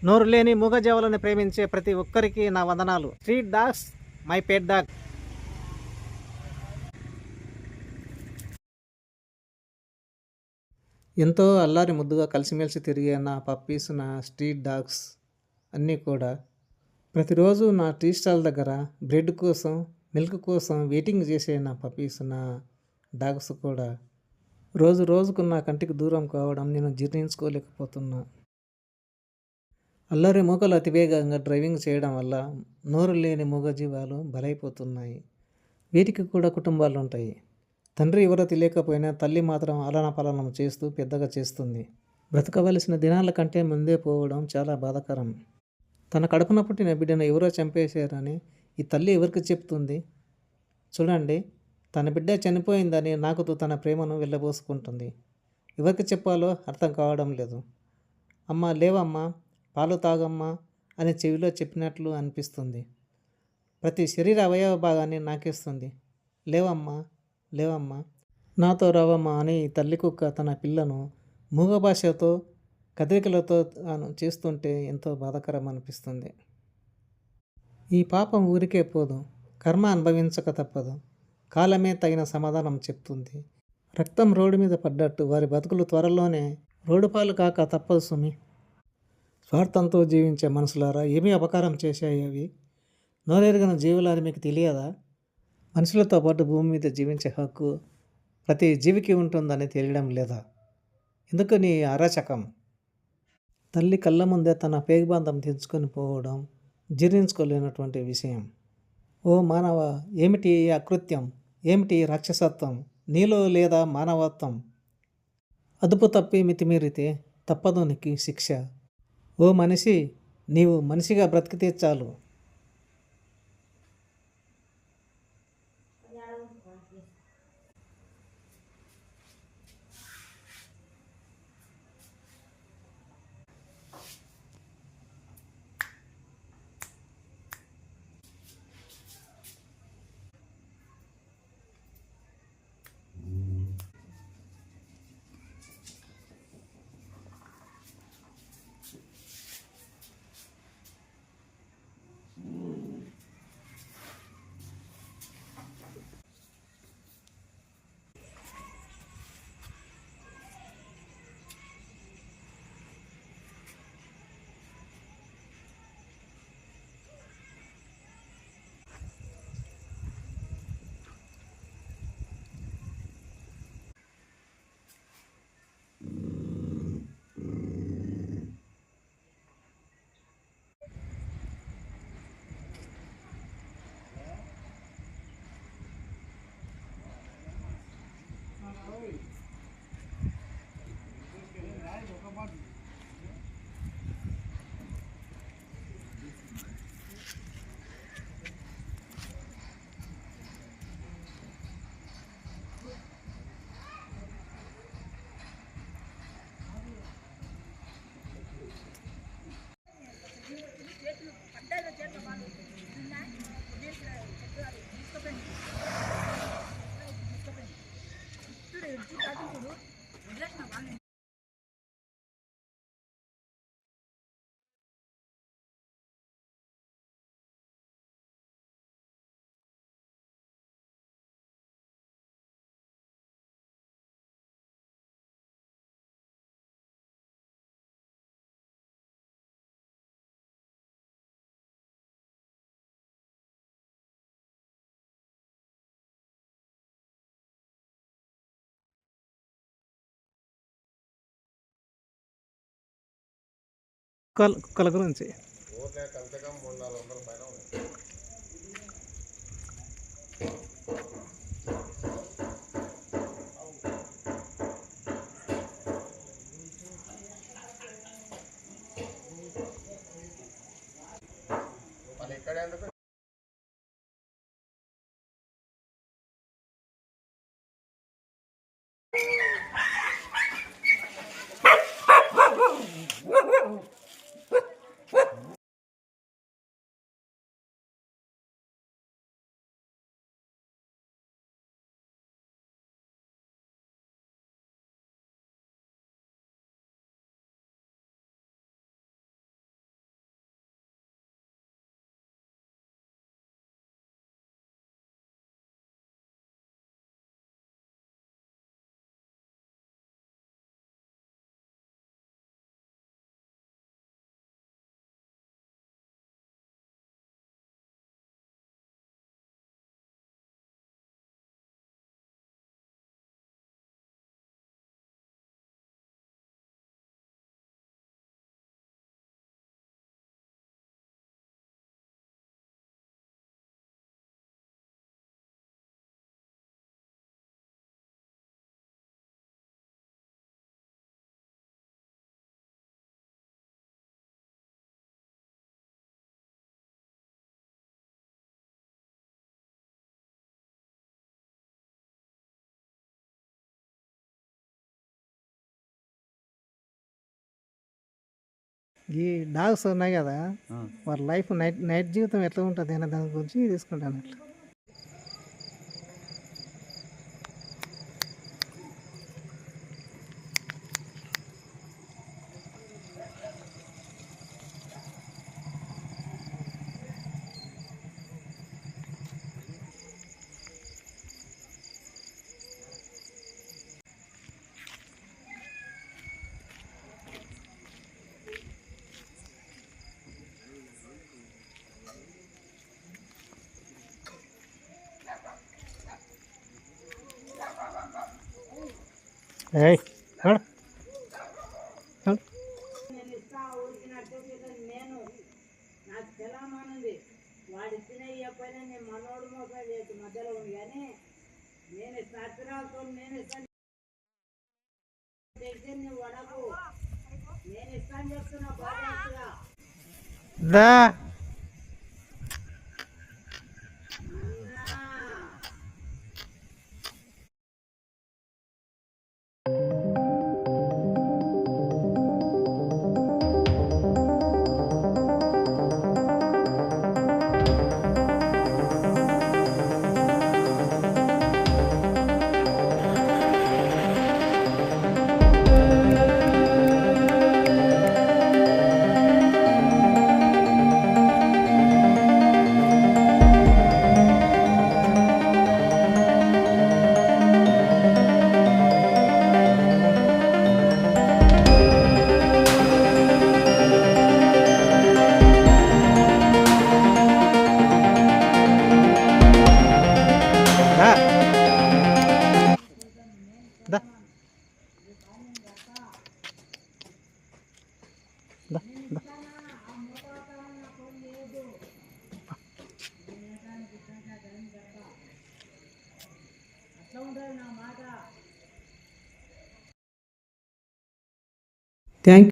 నోరు లేని మూగజీవాలను ప్రేమించే ప్రతి ఒక్కరికి నా వందనాలు. Street dogs my pet dog. ఎంతో అల్లారి ముద్దుగా కలిసిమెలిసి తిరిగే నా పప్పీస్, నా స్ట్రీట్ డాగ్స్ అన్నీ కూడా ప్రతిరోజు నా టీ స్టాల్ దగ్గర బ్రెడ్ కోసం, మిల్క్ కోసం వెయిటింగ్ చేసే నా పప్పీస్, నా డాగ్స్ కూడా రోజు రోజుకు నా కంటికి దూరం కావడం నేను జీర్ణించుకోలేకపోతున్నా. అల్లరి మూకలు అతివేగంగా డ్రైవింగ్ చేయడం వల్ల నోరు లేని మూగజీవాలు బలైపోతున్నాయి. వీటికి కూడా కుటుంబాలు ఉంటాయి. తండ్రి ఎవరో తెలియకపోయినా తల్లి మాత్రం ఆలనాపాలనం చేస్తూ పెద్దగా చేస్తుంది. బ్రతకవలసిన దినాల కంటే ముందే పోవడం చాలా బాధాకరం. తన కడుపున పుట్టిన బిడ్డను ఎవరో చంపేశారని ఈ తల్లి ఎవరికి చెప్తుంది? చూడండి, తన బిడ్డ చనిపోయిందని నాకుతూ తన ప్రేమను వెళ్ళబోసుకుంటుంది. ఎవరికి చెప్పాలో అర్థం కావడం లేదు. అమ్మ లేవమ్మా, పాలు తాగమ్మా అని చెవిలో చెప్పినట్లు అనిపిస్తుంది. ప్రతి శరీర అవయవ భాగాన్ని నాకేస్తుంది. లేవమ్మా, లేవమ్మా, నాతో రావమ్మా అని ఈ తల్లి కుక్క తన పిల్లను మూగ భాషతో, కదలికలతో చేస్తుంటే ఎంతో బాధాకరం అనిపిస్తుంది. ఈ పాపం ఊరికే పోదు, కర్మ అనుభవించక తప్పదు. కాలమే తగిన సమాధానం చెప్తుంది. రక్తం రోడ్డు మీద పడ్డట్టు వారి బతుకులు త్వరలోనే రోడ్డుపాలు కాక తప్పదు సుమి. స్వార్థంతో జీవించే మనుషులారా, ఏమీ అపకారం చేశాయి అవి? నోరెరుగని జీవులని మీకు తెలియదా? మనుషులతో పాటు భూమి మీద జీవించే హక్కు ప్రతి జీవికి ఉంటుందని తెలియడం లేదా? ఎందుకు నీ అరాచకం? తల్లి కళ్ళ ముందే తన పేగుబంధం తెంచుకొని పోవడం జీర్ణించుకోలేనటువంటి విషయం. ఓ మానవ, ఏమిటి ఈ అకృత్యం? ఏమిటి రాక్షసత్వం? నీలో లేదా మానవత్వం? అదుపు తప్పి మితిమీరితే తప్పదు నీకు శిక్ష. ఓ మనిషి, నీవు మనిషిగా బ్రతికితే చాలు. కుక్కల గురించి ఈ డాగ్స్ ఉన్నాయి కదా, ఆ. వాళ్ళ లైఫ్ నైట్ నైట్ జీవితం ఎట్లా ఉంటుంది అనే దాని గురించి తీసుకుంటాను అట్లా. ఏయ్ నడు, నడు. దా దా దా దా దా. థ్యాంక్